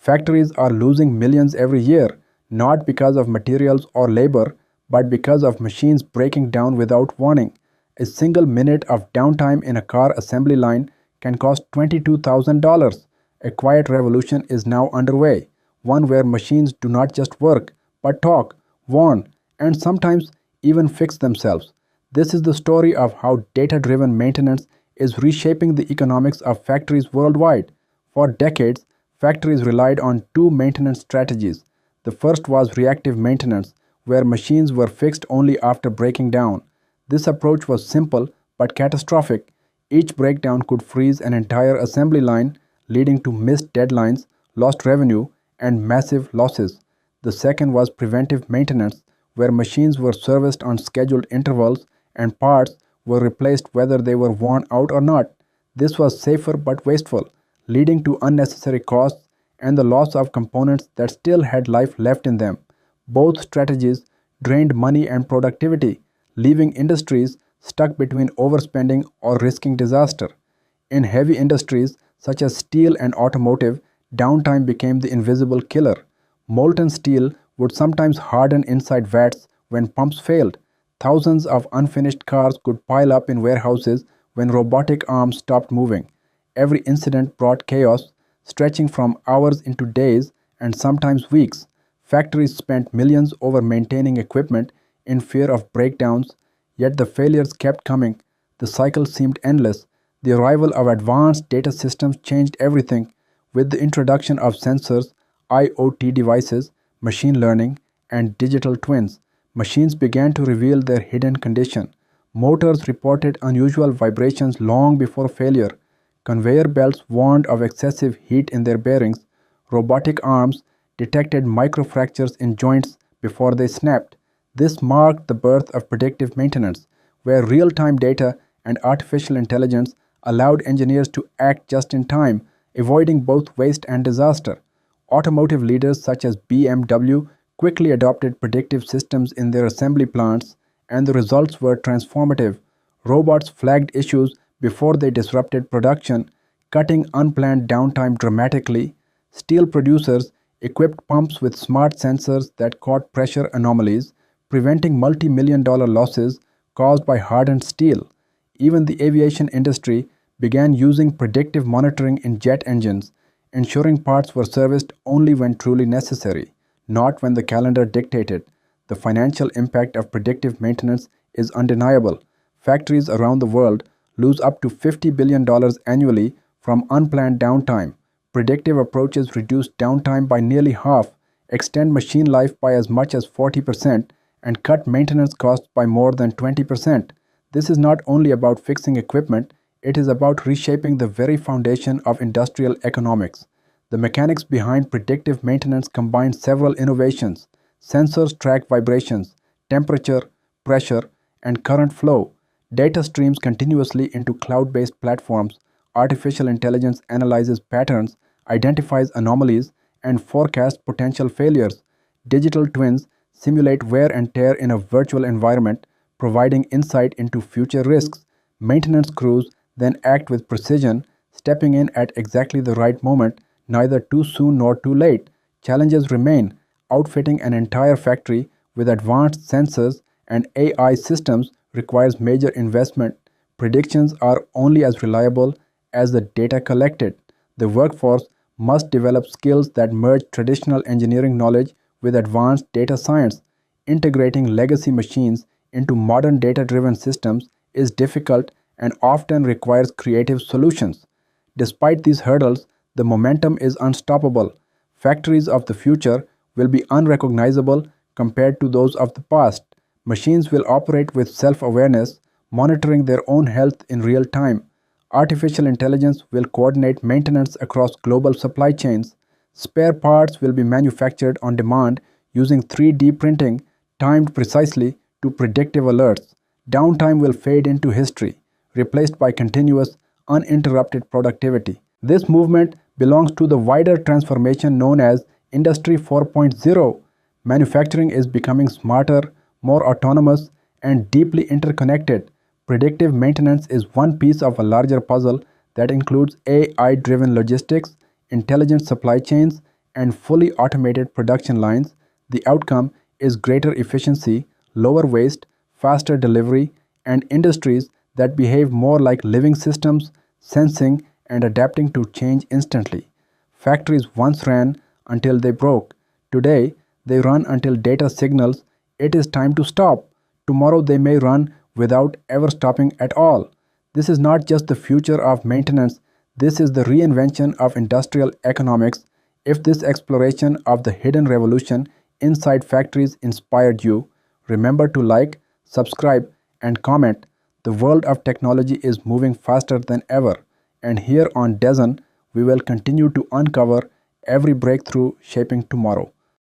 Factories are losing millions every year, not because of materials or labor, but because of machines breaking down without warning. A single minute of downtime in a car assembly line can cost $22,000. A quiet revolution is now underway, one where machines do not just work, but talk, warn, and sometimes even fix themselves. This is the story of how data driven maintenance is reshaping the economics of factories worldwide. For decades, factories relied on two maintenance strategies. The first was reactive maintenance, where machines were fixed only after breaking down. This approach was simple but catastrophic. Each breakdown could freeze an entire assembly line, leading to missed deadlines, lost revenue, and massive losses. The second was preventive maintenance, where machines were serviced on scheduled intervals and parts were replaced whether they were worn out or not. This was safer but wasteful, leading to unnecessary costs and the loss of components that still had life left in them. Both strategies drained money and productivity, leaving industries stuck between overspending or risking disaster. In heavy industries such as steel and automotive, downtime became the invisible killer. Molten steel would sometimes harden inside vats when pumps failed. Thousands of unfinished cars could pile up in warehouses when robotic arms stopped moving. Every incident brought chaos, stretching from hours into days and sometimes weeks. Factories spent millions over maintaining equipment in fear of breakdowns, yet the failures kept coming. The cycle seemed endless. The arrival of advanced data systems changed everything. With the introduction of sensors, IoT devices, machine learning, and digital twins, machines began to reveal their hidden condition. Motors reported unusual vibrations long before failure. Conveyor belts warned of excessive heat in their bearings. Robotic arms detected microfractures in joints before they snapped. This marked the birth of predictive maintenance, where real time data and artificial intelligence allowed engineers to act just in time, avoiding both waste and disaster. Automotive leaders such as BMW quickly adopted predictive systems in their assembly plants, and the results were transformative. Robots flagged issues before they disrupted production, cutting unplanned downtime dramatically. Steel producers equipped pumps with smart sensors that caught pressure anomalies, preventing multi-million-dollar losses caused by hardened steel. Even the aviation industry began using predictive monitoring in jet engines, ensuring parts were serviced only when truly necessary, not when the calendar dictated. The financial impact of predictive maintenance is undeniable. Factories around the world lose up to $50 billion annually from unplanned downtime. Predictive approaches reduce downtime by nearly half, extend machine life by as much as 40%, and cut maintenance costs by more than 20%. This is not only about fixing equipment, it is about reshaping the very foundation of industrial economics. The mechanics behind predictive maintenance combine several innovations. Sensors track vibrations, temperature, pressure, and current flow. Data streams continuously into cloud-based platforms. Artificial intelligence analyzes patterns, identifies anomalies, and forecasts potential failures. Digital twins simulate wear and tear in a virtual environment, providing insight into future risks. Maintenance crews then act with precision, stepping in at exactly the right moment, neither too soon nor too late. Challenges remain. Outfitting an entire factory with advanced sensors and AI systems requires major investment. Predictions are only as reliable as the data collected. The workforce must develop skills that merge traditional engineering knowledge with advanced data science. Integrating legacy machines into modern data-driven systems is difficult and often requires creative solutions. Despite these hurdles, the momentum is unstoppable. Factories of the future will be unrecognizable compared to those of the past. Machines will operate with self-awareness, monitoring their own health in real time. Artificial intelligence will coordinate maintenance across global supply chains. Spare parts will be manufactured on demand using 3D printing, timed precisely to predictive alerts. Downtime will fade into history, replaced by continuous, uninterrupted productivity. This movement belongs to the wider transformation known as Industry 4.0. Manufacturing is becoming smarter, more autonomous, and deeply interconnected. Predictive maintenance is one piece of a larger puzzle that includes AI-driven logistics, intelligent supply chains, and fully automated production lines, the outcome is greater efficiency, lower waste, faster delivery, and industries that behave more like living systems, sensing and adapting to change instantly. Factories once ran until they broke. Today, they run until data signals it is time to stop. Tomorrow, they may run without ever stopping at all. This is not just the future of maintenance, this is the reinvention of industrial economics. If this exploration of the hidden revolution inside factories inspired you, remember to like, subscribe, and comment. The world of technology is moving faster than ever, and here on Dozen, we will continue to uncover every breakthrough shaping tomorrow.